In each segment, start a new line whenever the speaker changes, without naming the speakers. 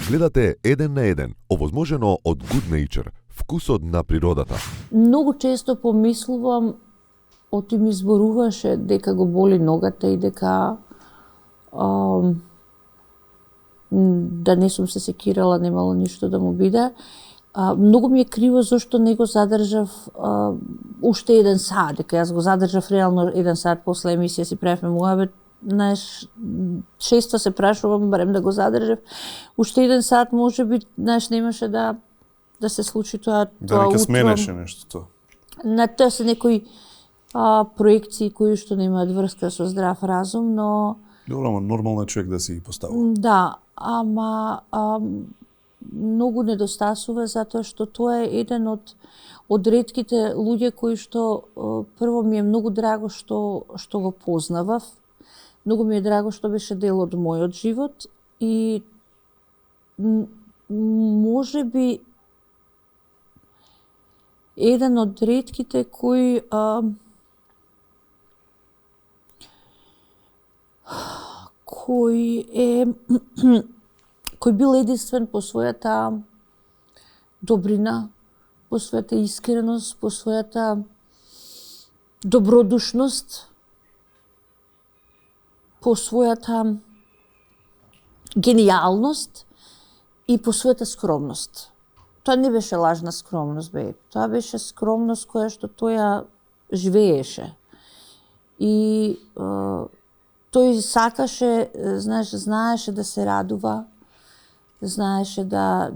Гледате Еден на еден, овозможено од Good Nature, вкусот на природата.
Многу често помислувам, оти ми зборуваше дека го боли ногата и дека да не сум се секирала, немало ништо да му биде. Многу ми е криво зашто не го задржав уште 1 сат, дека јас го задржав реално 1 сат после емисија си правевме муабет. Знаеш, често се прашувам барем да го задржав. Уште 1 сат можеби, знаеш, немаше да се случи тоа
Да
утро.
сменеше нешто тоа.
На тоа се некои проекции кои што немаат врска со здрав разум, но
Добро, нормално е човек да си ги поставува.
да, ама многу недостасува затоа што тоа е еден од ретките луѓе кои што прво ми е многу драго што го познавав. Многу ми е драго што беше дел од мојот живот и можеби еден од ретките кој кој бил единствен по својата добрина, по својата искреност, по својата добродушност, по својата гениалност и по својата скромност. Тоа не беше лажна скромност, бе. Тоа беше скромност која што тој живееше. И тој сакаше, знаеше да се радува, знаеше да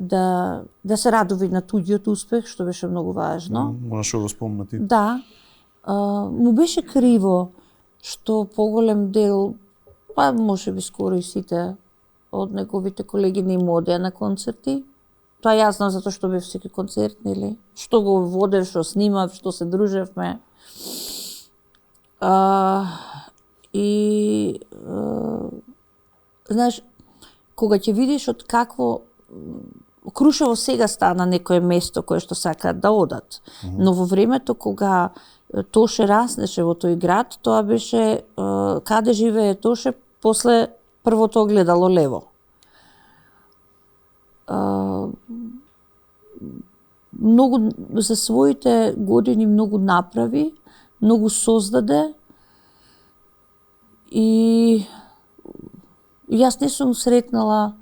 се радува на туѓиот успех, што беше многу важно.
Можеш да го спомнати.
Да. Му беше криво што поголем дел, па можеби скоро и сите од неговите колеги не му одеа на концерти. Тоа ја знам затоа што бев секој концерт, нели? Што го водев, што снимав, што се дружевме. Знаеш, кога ќе видиш од какво Крушево сега стана некое место кое што сакаат да одат, но во времето кога Тоше раснеше во тој град, тоа беше каде живее Тоше после првото огледало лево. Многу за своите години многу направи, многу создаде и јас не сум сретнала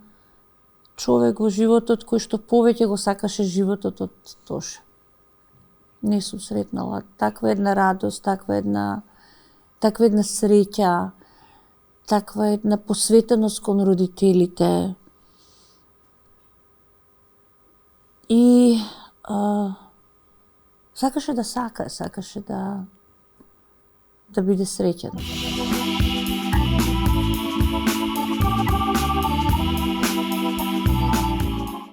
човек во животот кој што повеќе го сакаше животот од Тоше. Не сум сретнала таква една радост, таква една среќа, таква една посветеност кон родителите. И сакаше да биде среќен.